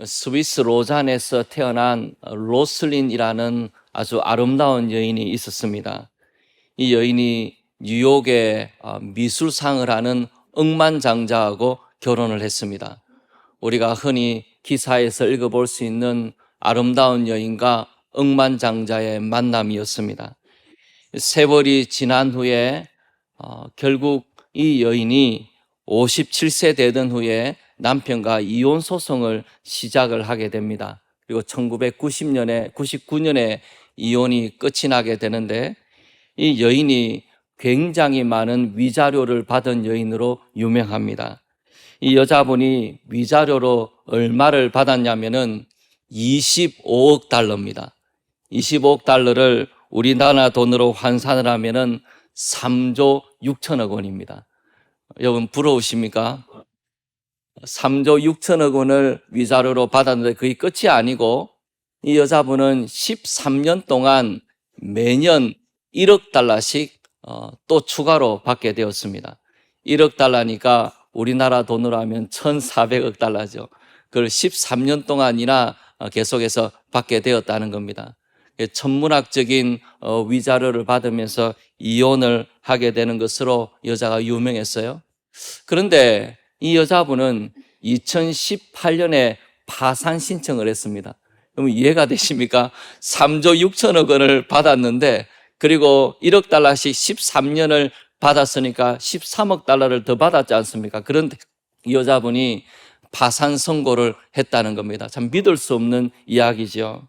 스위스 로잔에서 태어난 로슬린이라는 아주 아름다운 여인이 있었습니다. 이 여인이 뉴욕의 미술상을 하는 억만장자하고 결혼을 했습니다. 우리가 흔히 기사에서 읽어볼 수 있는 아름다운 여인과 억만장자의 만남이었습니다. 세월이 지난 후에 결국 이 여인이 57세 되던 후에 남편과 이혼 소송을 시작을 하게 됩니다. 그리고 99년에 이혼이 끝이 나게 되는데, 이 여인이 굉장히 많은 위자료를 받은 여인으로 유명합니다. 이 여자분이 위자료로 얼마를 받았냐면은 25억 달러입니다. 25억 달러를 우리나라 돈으로 환산을 하면은 3조 6천억 원입니다. 여러분 부러우십니까? 3조 6천억 원을 위자료로 받았는데 그게 끝이 아니고, 이 여자분은 13년 동안 매년 1억 달러씩 또 추가로 받게 되었습니다. 1억 달러니까 우리나라 돈으로 하면 1,400억 달러죠. 그걸 13년 동안이나 계속해서 받게 되었다는 겁니다. 천문학적인 위자료를 받으면서 이혼을 하게 되는 것으로 여자가 유명했어요. 그런데 이 여자분은 2018년에 파산 신청을 했습니다. 그럼 이해가 되십니까? 3조 6천억 원을 받았는데, 그리고 1억 달러씩 13년을 받았으니까 13억 달러를 더 받았지 않습니까? 그런데 이 여자분이 파산 선고를 했다는 겁니다. 참 믿을 수 없는 이야기죠.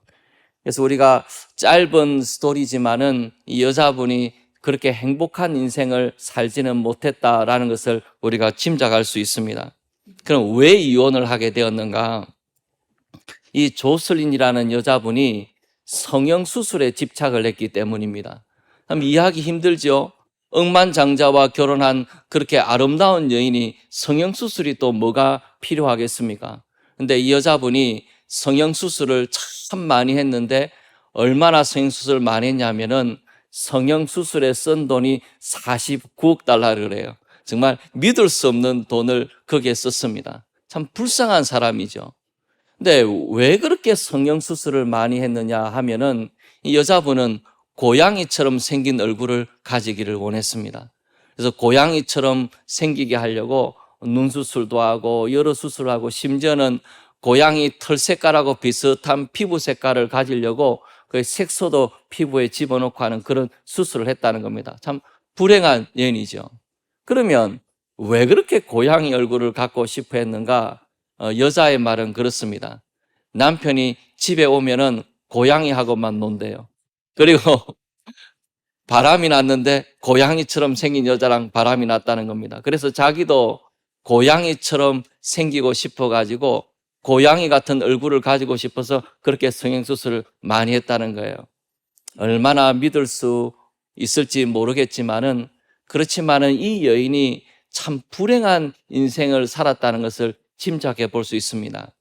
그래서 우리가 짧은 스토리지만은 이 여자분이 그렇게 행복한 인생을 살지는 못했다라는 것을 우리가 짐작할 수 있습니다. 그럼 왜 이혼을 하게 되었는가? 이 조슬린이라는 여자분이 성형수술에 집착을 했기 때문입니다. 참 이해하기 힘들죠? 억만장자와 결혼한 그렇게 아름다운 여인이 성형수술이 또 뭐가 필요하겠습니까? 근데 이 여자분이 성형수술을 참 많이 했는데, 얼마나 성형수술을 많이 했냐면은 성형수술에 쓴 돈이 49억 달러를 해요. 정말 믿을 수 없는 돈을 거기에 썼습니다. 참 불쌍한 사람이죠. 근데 왜 그렇게 성형수술을 많이 했느냐 하면은, 이 여자분은 고양이처럼 생긴 얼굴을 가지기를 원했습니다. 그래서 고양이처럼 생기게 하려고 눈수술도 하고 여러 수술을 하고, 심지어는 고양이 털 색깔하고 비슷한 피부 색깔을 가지려고 그 색소도 피부에 집어넣고 하는 그런 수술을 했다는 겁니다. 참 불행한 여인이죠. 그러면 왜 그렇게 고양이 얼굴을 갖고 싶어 했는가? 여자의 말은 그렇습니다. 남편이 집에 오면은 고양이하고만 논대요. 그리고 바람이 났는데 고양이처럼 생긴 여자랑 바람이 났다는 겁니다. 그래서 자기도 고양이처럼 생기고 싶어가지고 고양이 같은 얼굴을 가지고 싶어서 그렇게 성형수술을 많이 했다는 거예요. 얼마나 믿을 수 있을지 모르겠지만은, 그렇지만은 이 여인이 참 불행한 인생을 살았다는 것을 짐작해 볼 수 있습니다.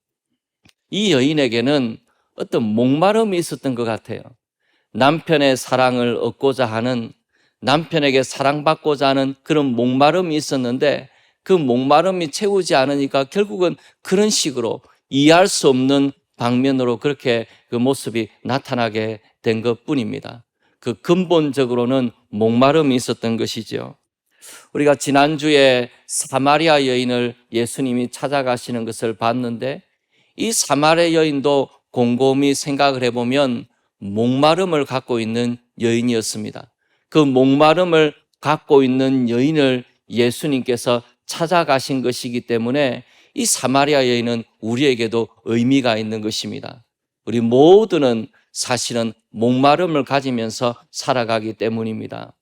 이 여인에게는 어떤 목마름이 있었던 것 같아요. 남편의 사랑을 얻고자 하는, 남편에게 사랑받고자 하는 그런 목마름이 있었는데, 그 목마름이 채우지 않으니까 결국은 그런 식으로 이해할 수 없는 방면으로 그렇게 그 모습이 나타나게 된 것뿐입니다. 그 근본적으로는 목마름이 있었던 것이죠. 우리가 지난주에 사마리아 여인을 예수님이 찾아가시는 것을 봤는데, 이 사마리아 여인도 곰곰이 생각을 해보면 목마름을 갖고 있는 여인이었습니다. 그 목마름을 갖고 있는 여인을 예수님께서 찾아가신 것이기 때문에 이 사마리아 여인은 우리에게도 의미가 있는 것입니다. 우리 모두는 사실은 목마름을 가지면서 살아가기 때문입니다.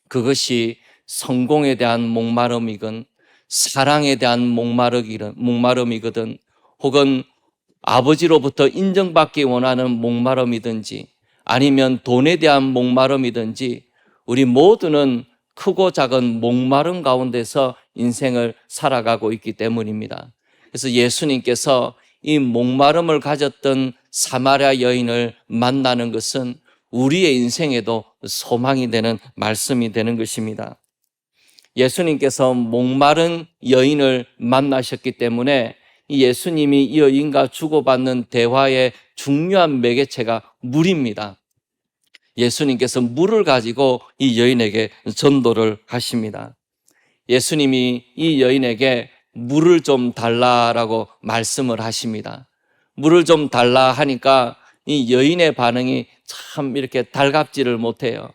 그것이 성공에 대한 목마름이건, 사랑에 대한 목마름이거든, 혹은 아버지로부터 인정받기 원하는 목마름이든지, 아니면 돈에 대한 목마름이든지, 우리 모두는 크고 작은 목마름 가운데서 인생을 살아가고 있기 때문입니다. 그래서 예수님께서 이 목마름을 가졌던 사마리아 여인을 만나는 것은 우리의 인생에도 소망이 되는 말씀이 되는 것입니다. 예수님께서 목마른 여인을 만나셨기 때문에 이 예수님이 이 여인과 주고받는 대화의 중요한 매개체가 물입니다. 예수님께서 물을 가지고 이 여인에게 전도를 하십니다. 예수님이 이 여인에게 물을 좀 달라라고 말씀을 하십니다. 물을 좀 달라 하니까 이 여인의 반응이 참 이렇게 달갑지를 못해요.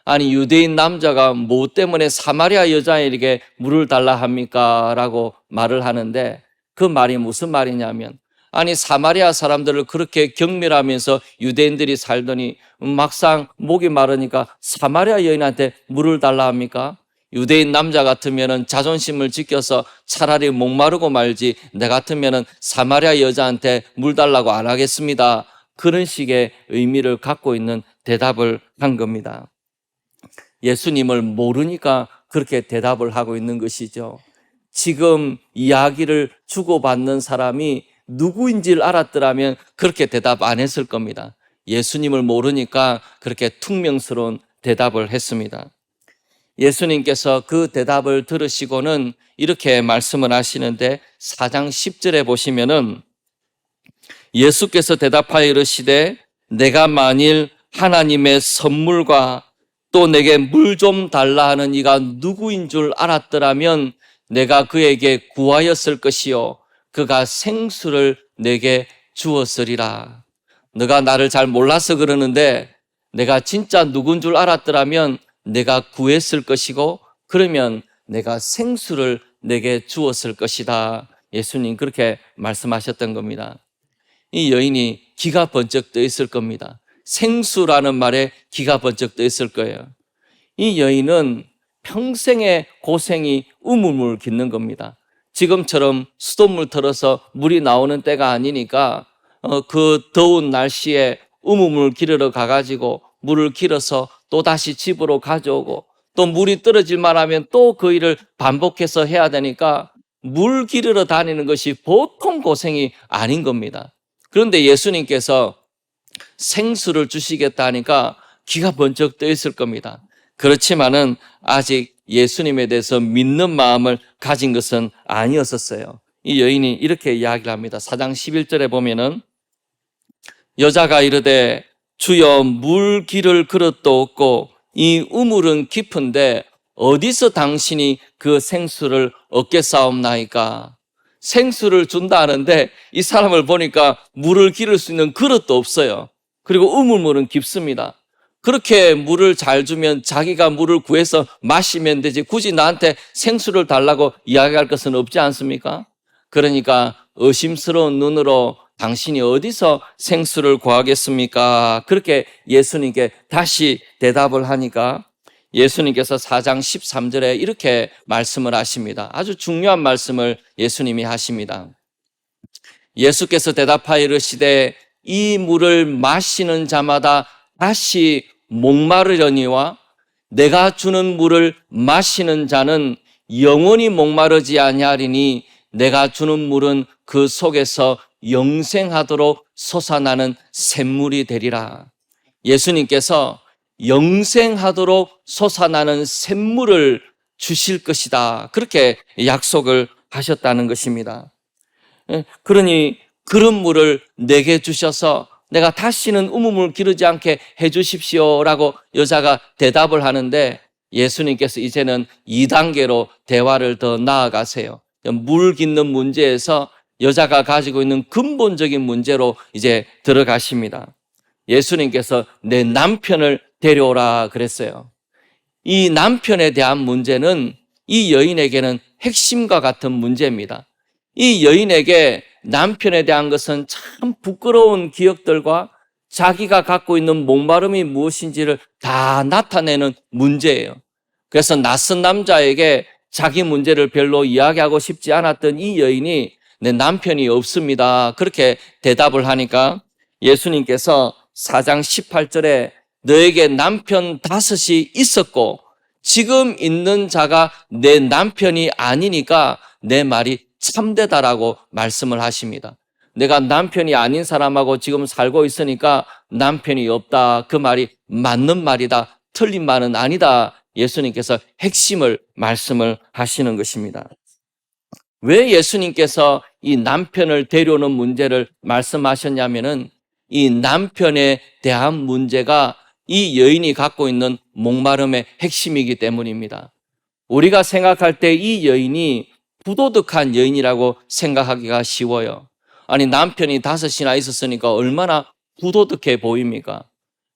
아니, 유대인 남자가 뭐 때문에 사마리아 여자에게 물을 달라 합니까? 라고 말을 하는데, 그 말이 무슨 말이냐면, 아니, 사마리아 사람들을 그렇게 경멸하면서 유대인들이 살더니 막상 목이 마르니까 사마리아 여인한테 물을 달라 합니까? 유대인 남자 같으면 자존심을 지켜서 차라리 목마르고 말지, 내 같으면 사마리아 여자한테 물 달라고 안 하겠습니다. 그런 식의 의미를 갖고 있는 대답을 한 겁니다. 예수님을 모르니까 그렇게 대답을 하고 있는 것이죠. 지금 이야기를 주고받는 사람이 누구인지를 알았더라면 그렇게 대답 안 했을 겁니다. 예수님을 모르니까 그렇게 퉁명스러운 대답을 했습니다. 예수님께서 그 대답을 들으시고는 이렇게 말씀을 하시는데, 4장 10절에 보시면은 예수께서 대답하여 이르시되 내가 만일 하나님의 선물과 또 내게 물 좀 달라 하는 이가 누구인 줄 알았더라면 내가 그에게 구하였을 것이요 그가 생수를 내게 주었으리라. 너가 나를 잘 몰라서 그러는데 내가 진짜 누군 줄 알았더라면 내가 구했을 것이고 그러면 내가 생수를 내게 주었을 것이다. 예수님 그렇게 말씀하셨던 겁니다. 이 여인이 기가 번쩍 떠 있을 겁니다. 생수라는 말에 기가 번쩍 떠 있을 거예요. 이 여인은 평생의 고생이 우물물 깃는 겁니다. 지금처럼 수돗물 틀어서 물이 나오는 때가 아니니까 그 더운 날씨에 우물물 기르러 가가지고 물을 길어서 또 다시 집으로 가져오고 또 물이 떨어질만 하면 또 그 일을 반복해서 해야 되니까 물 기르러 다니는 것이 보통 고생이 아닌 겁니다. 그런데 예수님께서 생수를 주시겠다 하니까 기가 번쩍 떠 있을 겁니다. 그렇지만은 아직 예수님에 대해서 믿는 마음을 가진 것은 아니었었어요. 이 여인이 이렇게 이야기를 합니다. 4장 11절에 보면은 여자가 이르되 주여 물 기를 그릇도 없고 이 우물은 깊은데 어디서 당신이 그 생수를 얻겠사옵나이까? 생수를 준다 하는데 이 사람을 보니까 물을 기를 수 있는 그릇도 없어요. 그리고 우물물은 깊습니다. 그렇게 물을 잘 주면 자기가 물을 구해서 마시면 되지 굳이 나한테 생수를 달라고 이야기할 것은 없지 않습니까? 그러니까 의심스러운 눈으로 당신이 어디서 생수를 구하겠습니까? 그렇게 예수님께 다시 대답을 하니까 예수님께서 4장 13절에 이렇게 말씀을 하십니다. 아주 중요한 말씀을 예수님이 하십니다. 예수께서 대답하여 이르시되 이 물을 마시는 자마다 다시 목마르려니와 내가 주는 물을 마시는 자는 영원히 목마르지 아니하리니 내가 주는 물은 그 속에서 영생하도록 솟아나는 샘물이 되리라. 예수님께서 영생하도록 솟아나는 샘물을 주실 것이다. 그렇게 약속을 하셨다는 것입니다. 그러니 그런 물을 내게 주셔서 내가 다시는 우물물 기르지 않게 해 주십시오라고 여자가 대답을 하는데 예수님께서 이제는 2단계로 대화를 더 나아가세요. 물 깃는 문제에서 여자가 가지고 있는 근본적인 문제로 이제 들어가십니다. 예수님께서 내 남편을 데려오라 그랬어요. 이 남편에 대한 문제는 이 여인에게는 핵심과 같은 문제입니다. 이 여인에게 남편에 대한 것은 참 부끄러운 기억들과 자기가 갖고 있는 목마름이 무엇인지를 다 나타내는 문제예요. 그래서 낯선 남자에게 자기 문제를 별로 이야기하고 싶지 않았던 이 여인이 내 남편이 없습니다. 그렇게 대답을 하니까 예수님께서 4장 18절에 너에게 남편 5이 있었고 지금 있는 자가 내 남편이 아니니까 내 말이 참되다라고 말씀을 하십니다. 내가 남편이 아닌 사람하고 지금 살고 있으니까 남편이 없다. 그 말이 맞는 말이다. 틀린 말은 아니다. 예수님께서 핵심을 말씀을 하시는 것입니다. 왜 예수님께서 이 남편을 데려오는 문제를 말씀하셨냐면은 이 남편에 대한 문제가 이 여인이 갖고 있는 목마름의 핵심이기 때문입니다. 우리가 생각할 때 이 여인이 부도덕한 여인이라고 생각하기가 쉬워요. 아니, 남편이 5이나 있었으니까 얼마나 부도덕해 보입니까?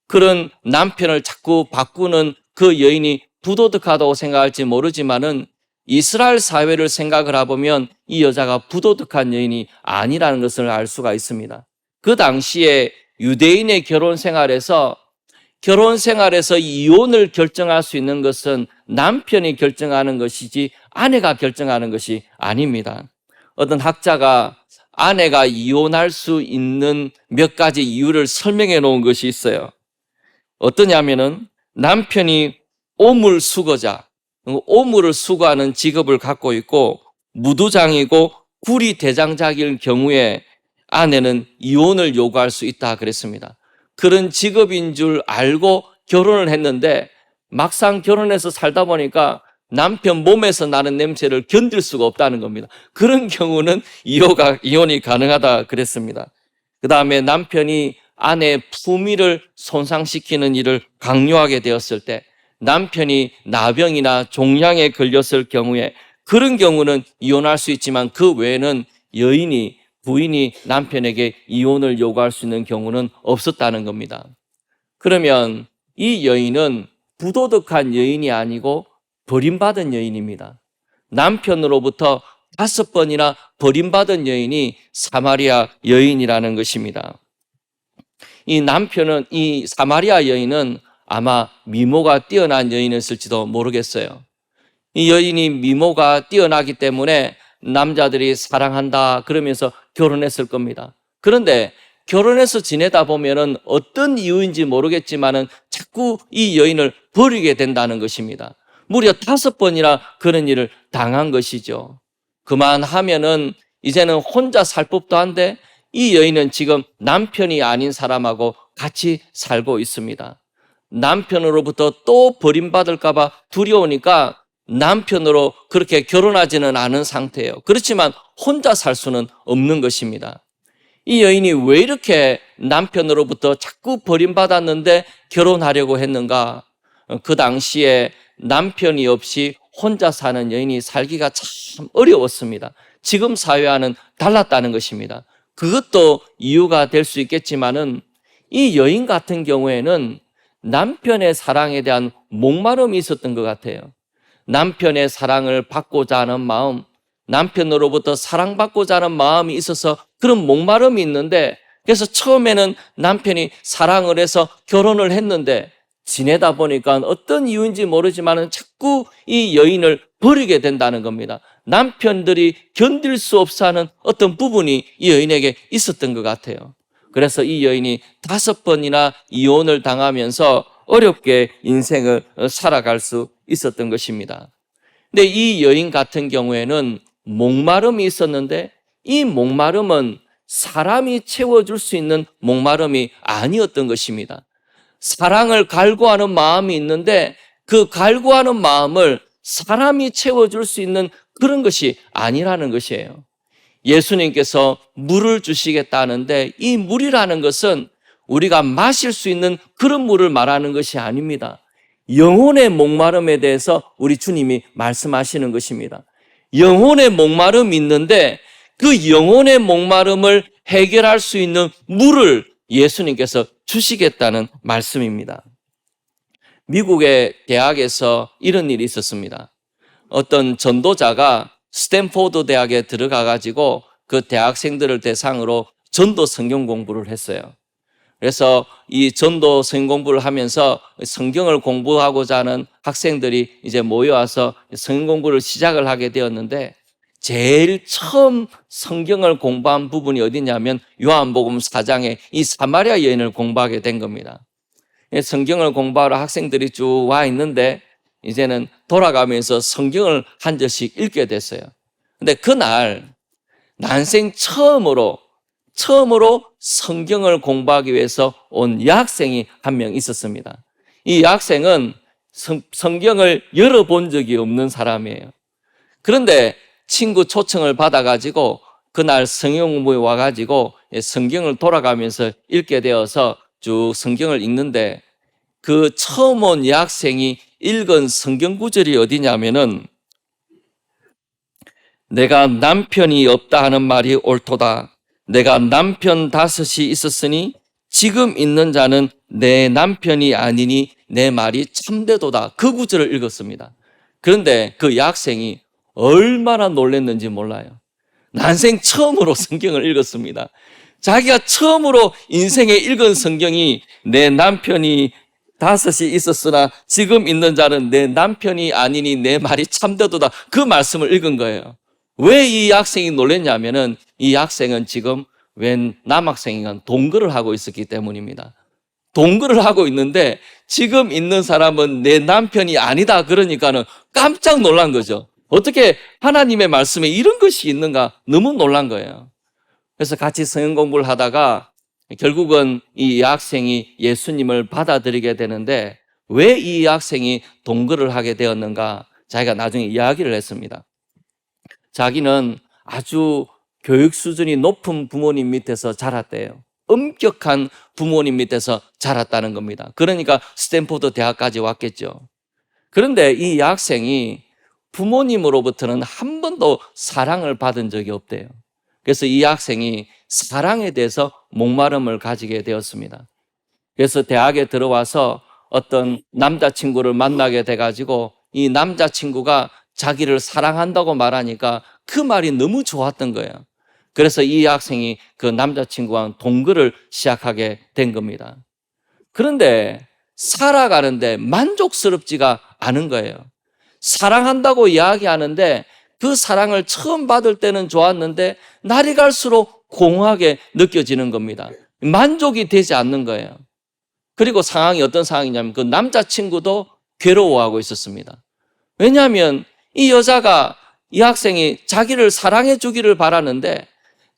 그런 남편을 자꾸 바꾸는 그 여인이 부도덕하다고 생각할지 모르지만은 이스라엘 사회를 생각을 해보면 이 여자가 부도덕한 여인이 아니라는 것을 알 수가 있습니다. 그 당시에 유대인의 결혼 생활에서 이혼을 결정할 수 있는 것은 남편이 결정하는 것이지 아내가 결정하는 것이 아닙니다. 어떤 학자가 아내가 이혼할 수 있는 몇 가지 이유를 설명해 놓은 것이 있어요. 어떠냐면은 남편이 오물을 수거하는 직업을 갖고 있고 무두장이고 구리 대장작일 경우에 아내는 이혼을 요구할 수 있다 그랬습니다. 그런 직업인 줄 알고 결혼을 했는데 막상 결혼해서 살다 보니까 남편 몸에서 나는 냄새를 견딜 수가 없다는 겁니다. 그런 경우는 이혼이 가능하다 그랬습니다. 그 다음에 남편이 아내의 품위를 손상시키는 일을 강요하게 되었을 때, 남편이 나병이나 종양에 걸렸을 경우에, 그런 경우는 이혼할 수 있지만 그 외에는 부인이 남편에게 이혼을 요구할 수 있는 경우는 없었다는 겁니다. 그러면 이 여인은 부도덕한 여인이 아니고 버림받은 여인입니다. 남편으로부터 5번이나 버림받은 여인이 사마리아 여인이라는 것입니다. 이 사마리아 여인은 아마 미모가 뛰어난 여인이었을지도 모르겠어요. 이 여인이 미모가 뛰어나기 때문에 남자들이 사랑한다 그러면서 결혼했을 겁니다. 그런데 결혼해서 지내다 보면은 어떤 이유인지 모르겠지만은 자꾸 이 여인을 버리게 된다는 것입니다. 무려 5번이나 그런 일을 당한 것이죠. 그만하면은 이제는 혼자 살 법도 한데 이 여인은 지금 남편이 아닌 사람하고 같이 살고 있습니다. 남편으로부터 또 버림받을까 봐 두려우니까 남편으로 그렇게 결혼하지는 않은 상태예요. 그렇지만 혼자 살 수는 없는 것입니다. 이 여인이 왜 이렇게 남편으로부터 자꾸 버림받았는데 결혼하려고 했는가? 그 당시에 남편이 없이 혼자 사는 여인이 살기가 참 어려웠습니다. 지금 사회와는 달랐다는 것입니다. 그것도 이유가 될 수 있겠지만은 이 여인 같은 경우에는 남편의 사랑에 대한 목마름이 있었던 것 같아요. 남편의 사랑을 받고자 하는 마음, 남편으로부터 사랑받고자 하는 마음이 있어서 그런 목마름이 있는데, 그래서 처음에는 남편이 사랑을 해서 결혼을 했는데 지내다 보니까 어떤 이유인지 모르지만 자꾸 이 여인을 버리게 된다는 겁니다. 남편들이 견딜 수 없어 하는 어떤 부분이 이 여인에게 있었던 것 같아요. 그래서 이 여인이 5번이나 이혼을 당하면서 어렵게 인생을 살아갈 수 있었던 것입니다. 근데 이 여인 같은 경우에는 목마름이 있었는데 이 목마름은 사람이 채워줄 수 있는 목마름이 아니었던 것입니다. 사랑을 갈구하는 마음이 있는데 그 갈구하는 마음을 사람이 채워줄 수 있는 그런 것이 아니라는 것이에요. 예수님께서 물을 주시겠다는데 이 물이라는 것은 우리가 마실 수 있는 그런 물을 말하는 것이 아닙니다. 영혼의 목마름에 대해서 우리 주님이 말씀하시는 것입니다. 영혼의 목마름이 있는데 그 영혼의 목마름을 해결할 수 있는 물을 예수님께서 주시겠다는 말씀입니다. 미국의 대학에서 이런 일이 있었습니다. 어떤 전도자가 스탠포드 대학에 들어가 가지고 그 대학생들을 대상으로 전도 성경 공부를 했어요. 그래서 이 전도 성경 공부를 하면서 성경을 공부하고자 하는 학생들이 이제 모여와서 성경 공부를 시작을 하게 되었는데, 제일 처음 성경을 공부한 부분이 어디냐면 요한복음 4장에 이 사마리아 여인을 공부하게 된 겁니다. 성경을 공부하러 학생들이 쭉 와 있는데 이제는 돌아가면서 성경을 한 절씩 읽게 됐어요. 근데 그날 난생 처음으로 성경을 공부하기 위해서 온 여학생이 한 명 있었습니다. 이 여학생은 성경을 열어본 적이 없는 사람이에요. 그런데 친구 초청을 받아가지고 그날 성경 공부에 와가지고 성경을 돌아가면서 읽게 되어서 쭉 성경을 읽는데 그 처음 온 여학생이 읽은 성경 구절이 어디냐면은 내가 남편이 없다 하는 말이 옳도다. 내가 남편 5이 있었으니 지금 있는 자는 내 남편이 아니니 내 말이 참되도다. 그 구절을 읽었습니다. 그런데 그 여학생이 얼마나 놀랐는지 몰라요. 난생 처음으로 성경을 읽었습니다. 자기가 처음으로 인생에 읽은 성경이 내 남편이 5이 있었으나 지금 있는 자는 내 남편이 아니니 내 말이 참되도다. 그 말씀을 읽은 거예요. 왜 이 학생이 놀랐냐면은 이 학생은 지금 웬 남학생이건 동거를 하고 있었기 때문입니다. 동거를 하고 있는데 지금 있는 사람은 내 남편이 아니다. 그러니까는 깜짝 놀란 거죠. 어떻게 하나님의 말씀에 이런 것이 있는가 너무 놀란 거예요. 그래서 같이 성경 공부를 하다가 결국은 이 여학생이 예수님을 받아들이게 되는데 왜 이 여학생이 동거를 하게 되었는가 자기가 나중에 이야기를 했습니다. 자기는 아주 교육 수준이 높은 부모님 밑에서 자랐대요. 엄격한 부모님 밑에서 자랐다는 겁니다. 그러니까 스탠포드 대학까지 왔겠죠. 그런데 이 여학생이 부모님으로부터는 한 번도 사랑을 받은 적이 없대요. 그래서 이 학생이 사랑에 대해서 목마름을 가지게 되었습니다. 그래서 대학에 들어와서 어떤 남자친구를 만나게 돼가지고 이 남자친구가 자기를 사랑한다고 말하니까 그 말이 너무 좋았던 거예요. 그래서 이 학생이 그 남자친구와 동거를 시작하게 된 겁니다. 그런데 살아가는데 만족스럽지가 않은 거예요. 사랑한다고 이야기하는데 그 사랑을 처음 받을 때는 좋았는데 날이 갈수록 공허하게 느껴지는 겁니다. 만족이 되지 않는 거예요. 그리고 상황이 어떤 상황이냐면 그 남자친구도 괴로워하고 있었습니다. 왜냐하면 이 여자가 이 학생이 자기를 사랑해 주기를 바라는데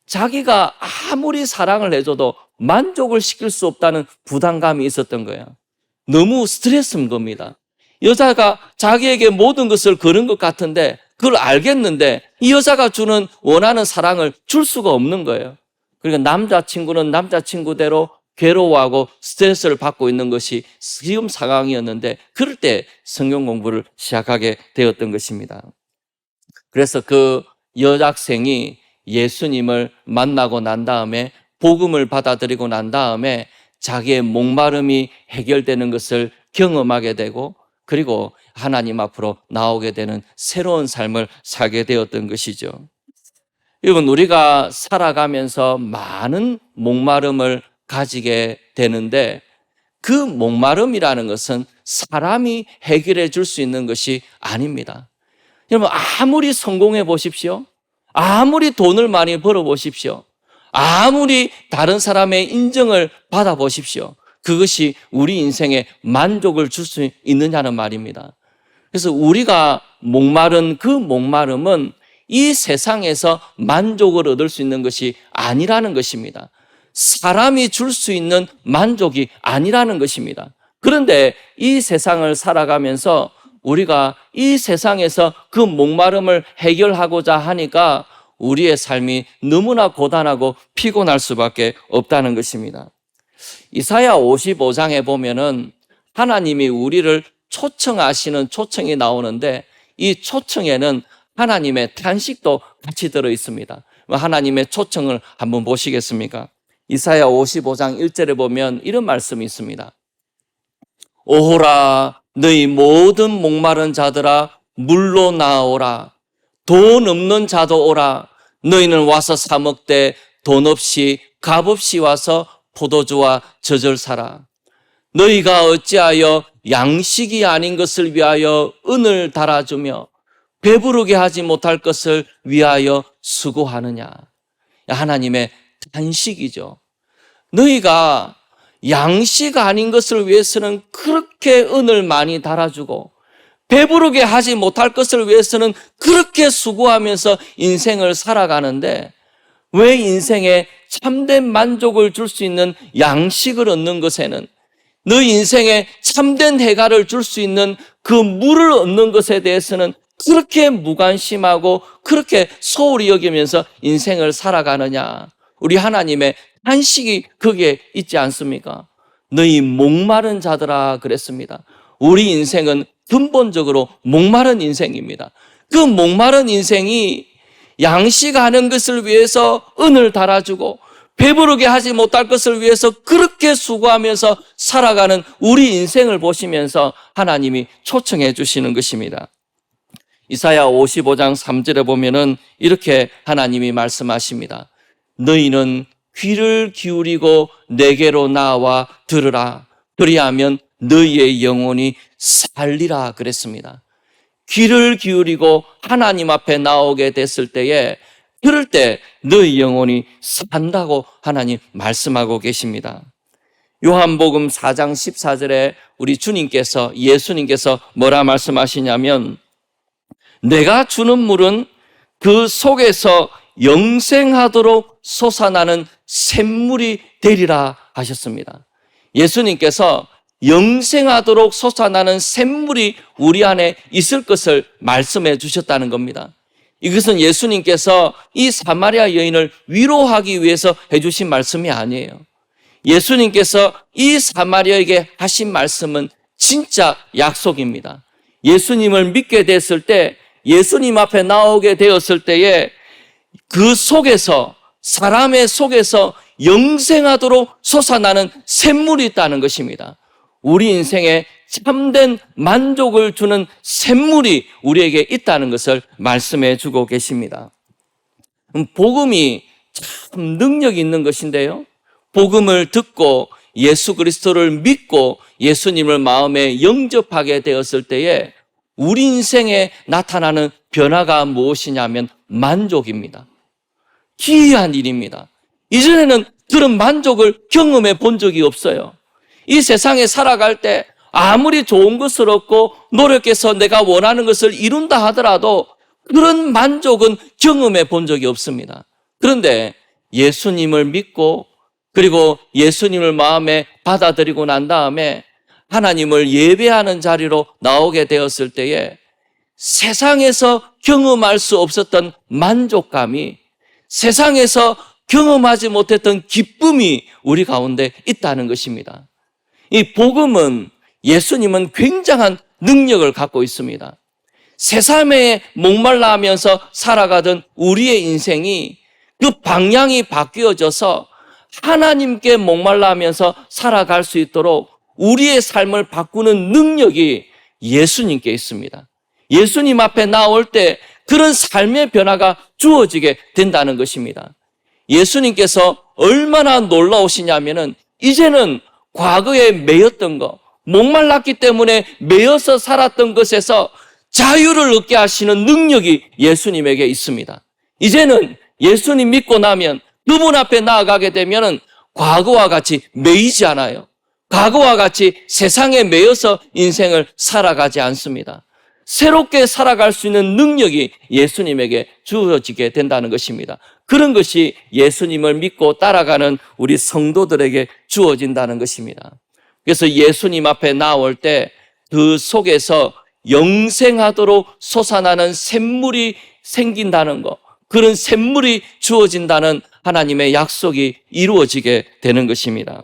자기가 아무리 사랑을 해줘도 만족을 시킬 수 없다는 부담감이 있었던 거예요. 너무 스트레스인 겁니다. 여자가 자기에게 모든 것을 거는 것 같은데 그걸 알겠는데 이 여자가 주는 원하는 사랑을 줄 수가 없는 거예요. 그러니까 남자친구는 남자친구대로 괴로워하고 스트레스를 받고 있는 것이 지금 상황이었는데 그럴 때 성경 공부를 시작하게 되었던 것입니다. 그래서 그 여학생이 예수님을 만나고 난 다음에 복음을 받아들이고 난 다음에 자기의 목마름이 해결되는 것을 경험하게 되고 그리고 하나님 앞으로 나오게 되는 새로운 삶을 살게 되었던 것이죠. 여러분, 우리가 살아가면서 많은 목마름을 가지게 되는데 그 목마름이라는 것은 사람이 해결해 줄 수 있는 것이 아닙니다. 여러분, 아무리 성공해 보십시오. 아무리 돈을 많이 벌어 보십시오. 아무리 다른 사람의 인정을 받아 보십시오. 그것이 우리 인생에 만족을 줄 수 있느냐는 말입니다. 그래서 우리가 목마른 그 목마름은 이 세상에서 만족을 얻을 수 있는 것이 아니라는 것입니다. 사람이 줄 수 있는 만족이 아니라는 것입니다. 그런데 이 세상을 살아가면서 우리가 이 세상에서 그 목마름을 해결하고자 하니까 우리의 삶이 너무나 고단하고 피곤할 수밖에 없다는 것입니다. 이사야 55장에 보면은 하나님이 우리를 초청하시는 초청이 나오는데 이 초청에는 하나님의 탄식도 같이 들어 있습니다. 하나님의 초청을 한번 보시겠습니까? 이사야 55장 1절에 보면 이런 말씀이 있습니다. 오호라 너희 모든 목마른 자들아 물로 나오라. 돈 없는 자도 오라. 너희는 와서 사 먹되 돈 없이 값 없이 와서 포도주와 젖을 사라. 너희가 어찌하여 양식이 아닌 것을 위하여 은을 달아주며 배부르게 하지 못할 것을 위하여 수고하느냐. 하나님의 탄식이죠. 너희가 양식 아닌 것을 위해서는 그렇게 은을 많이 달아주고 배부르게 하지 못할 것을 위해서는 그렇게 수고하면서 인생을 살아가는데 왜 인생에 참된 만족을 줄 수 있는 양식을 얻는 것에는 너 인생에 참된 해가를 줄 수 있는 그 물을 얻는 것에 대해서는 그렇게 무관심하고 그렇게 소홀히 여기면서 인생을 살아가느냐? 우리 하나님의 탄식이 거기에 있지 않습니까? 너희 목마른 자들아 그랬습니다. 우리 인생은 근본적으로 목마른 인생입니다. 그 목마른 인생이 양식하는 것을 위해서 은을 달아주고 배부르게 하지 못할 것을 위해서 그렇게 수고하면서 살아가는 우리 인생을 보시면서 하나님이 초청해 주시는 것입니다. 이사야 55장 3절에 보면은 이렇게 하나님이 말씀하십니다. 너희는 귀를 기울이고 내게로 나와 들으라. 그리하면 너희의 영혼이 살리라 그랬습니다. 귀를 기울이고 하나님 앞에 나오게 됐을 때에 그럴 때 너희 영혼이 산다고 하나님 말씀하고 계십니다. 요한복음 4장 14절에 우리 주님께서 예수님께서 뭐라 말씀하시냐면 내가 주는 물은 그 속에서 영생하도록 솟아나는 샘물이 되리라 하셨습니다. 예수님께서 영생하도록 솟아나는 샘물이 우리 안에 있을 것을 말씀해 주셨다는 겁니다. 이것은 예수님께서 이 사마리아 여인을 위로하기 위해서 해주신 말씀이 아니에요. 예수님께서 이 사마리아에게 하신 말씀은 진짜 약속입니다. 예수님을 믿게 됐을 때, 예수님 앞에 나오게 되었을 때에 그 속에서, 사람의 속에서 영생하도록 솟아나는 샘물이 있다는 것입니다. 우리 인생에 참된 만족을 주는 샘물이 우리에게 있다는 것을 말씀해 주고 계십니다. 복음이 참 능력이 있는 것인데요. 복음을 듣고 예수 그리스도를 믿고 예수님을 마음에 영접하게 되었을 때에 우리 인생에 나타나는 변화가 무엇이냐면 만족입니다. 기이한 일입니다. 이전에는 그런 만족을 경험해 본 적이 없어요. 이 세상에 살아갈 때 아무리 좋은 것을 얻고 노력해서 내가 원하는 것을 이룬다 하더라도 그런 만족은 경험해 본 적이 없습니다. 그런데 예수님을 믿고 그리고 예수님을 마음에 받아들이고 난 다음에 하나님을 예배하는 자리로 나오게 되었을 때에 세상에서 경험할 수 없었던 만족감이, 세상에서 경험하지 못했던 기쁨이 우리 가운데 있다는 것입니다. 이 복음은, 예수님은 굉장한 능력을 갖고 있습니다. 세상에 목말라 하면서 살아가던 우리의 인생이 그 방향이 바뀌어져서 하나님께 목말라 하면서 살아갈 수 있도록 우리의 삶을 바꾸는 능력이 예수님께 있습니다. 예수님 앞에 나올 때 그런 삶의 변화가 주어지게 된다는 것입니다. 예수님께서 얼마나 놀라우시냐면은 이제는 과거에 매였던 것, 목말랐기 때문에 매여서 살았던 것에서 자유를 얻게 하시는 능력이 예수님에게 있습니다. 이제는 예수님 믿고 나면 그분 앞에 나아가게 되면은 과거와 같이 매이지 않아요. 과거와 같이 세상에 매여서 인생을 살아가지 않습니다. 새롭게 살아갈 수 있는 능력이 예수님에게 주어지게 된다는 것입니다. 그런 것이 예수님을 믿고 따라가는 우리 성도들에게 주어진다는 것입니다. 그래서 예수님 앞에 나올 때 그 속에서 영생하도록 솟아나는 샘물이 생긴다는 것, 그런 샘물이 주어진다는 하나님의 약속이 이루어지게 되는 것입니다.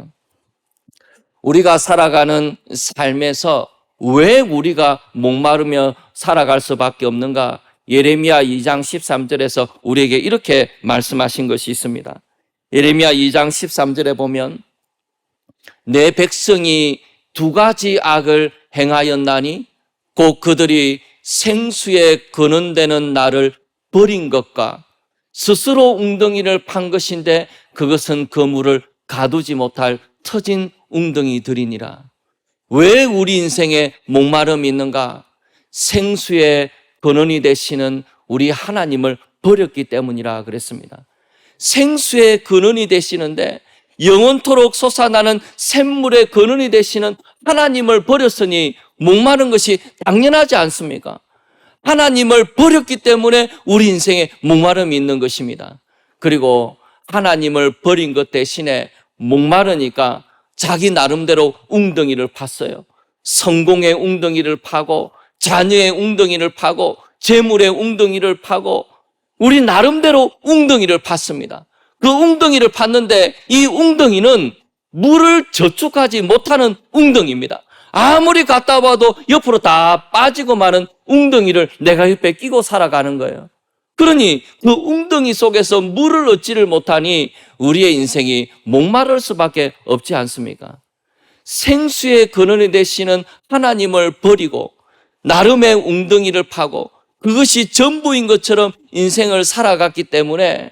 우리가 살아가는 삶에서 왜 우리가 목마르며 살아갈 수밖에 없는가? 예레미야 2장 13절에서 우리에게 이렇게 말씀하신 것이 있습니다. 예레미야 2장 13절에 보면 내 백성이 두 가지 악을 행하였나니 곧 그들이 생수에 거는되는 나를 버린 것과 스스로 웅덩이를 판 것인데 그것은 그 물을 가두지 못할 터진 웅덩이들이니라. 왜 우리 인생에 목마름이 있는가? 생수의 근원이 되시는 우리 하나님을 버렸기 때문이라 그랬습니다. 생수의 근원이 되시는데 영원토록 솟아나는 샘물의 근원이 되시는 하나님을 버렸으니 목마른 것이 당연하지 않습니까? 하나님을 버렸기 때문에 우리 인생에 목마름이 있는 것입니다. 그리고 하나님을 버린 것 대신에 목마르니까 자기 나름대로 웅덩이를 팠어요. 성공의 웅덩이를 파고 자녀의 웅덩이를 파고 재물의 웅덩이를 파고 우리 나름대로 웅덩이를 팠습니다. 그 웅덩이를 팠는데 이 웅덩이는 물을 저축하지 못하는 웅덩이입니다. 아무리 갔다 와도 옆으로 다 빠지고 마는 웅덩이를 내가 옆에 끼고 살아가는 거예요. 그러니 그 웅덩이 속에서 물을 얻지를 못하니 우리의 인생이 목마를 수밖에 없지 않습니까? 생수의 근원이 되시는 하나님을 버리고 나름의 웅덩이를 파고 그것이 전부인 것처럼 인생을 살아갔기 때문에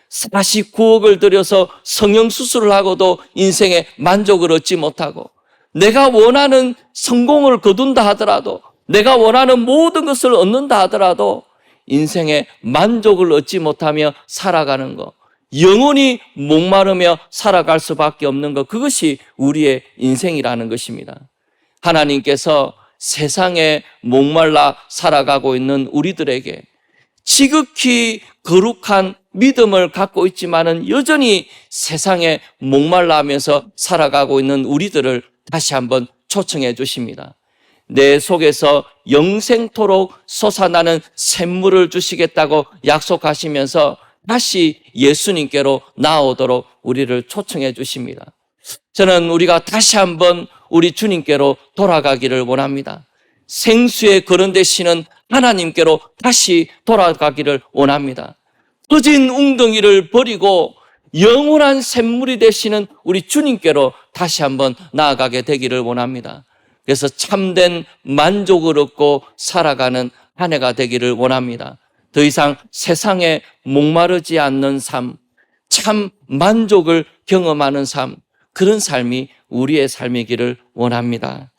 49억을 들여서 성형수술을 하고도 인생에 만족을 얻지 못하고 내가 원하는 성공을 거둔다 하더라도 내가 원하는 모든 것을 얻는다 하더라도 인생에 만족을 얻지 못하며 살아가는 것, 영원히 목마르며 살아갈 수밖에 없는 것, 그것이 우리의 인생이라는 것입니다. 하나님께서 세상에 목말라 살아가고 있는 우리들에게 지극히 거룩한 믿음을 갖고 있지만은 여전히 세상에 목말라 하면서 살아가고 있는 우리들을 다시 한번 초청해 주십니다. 내 속에서 영생토록 솟아나는 샘물을 주시겠다고 약속하시면서 다시 예수님께로 나오도록 우리를 초청해 주십니다. 저는 우리가 다시 한번 우리 주님께로 돌아가기를 원합니다. 생수의 근원 되시는 하나님께로 다시 돌아가기를 원합니다. 터진 웅덩이를 버리고 영원한 샘물이 되시는 우리 주님께로 다시 한번 나아가게 되기를 원합니다. 그래서 참된 만족을 얻고 살아가는 한 해가 되기를 원합니다. 더 이상 세상에 목마르지 않는 삶, 참 만족을 경험하는 삶, 그런 삶이 우리의 삶이기를 원합니다.